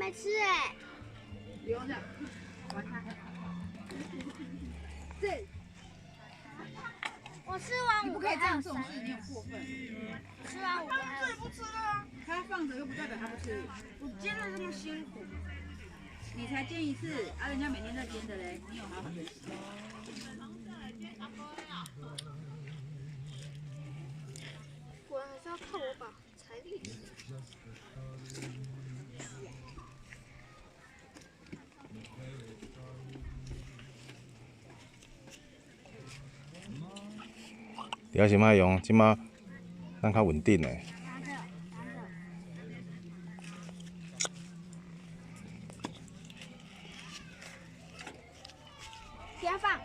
没吃哎。不用这样，玩它。这。我吃完你不可以这样，这种事你有过分。吃完5个还有。自己不吃的啊。他放着又不代表他不吃。我煎的这么辛苦，你才煎一次，啊，人家每天在煎的嘞，你有好好的吃。果然还是要靠我把财力。你要是莫用，即马咱较稳定诶。不要放。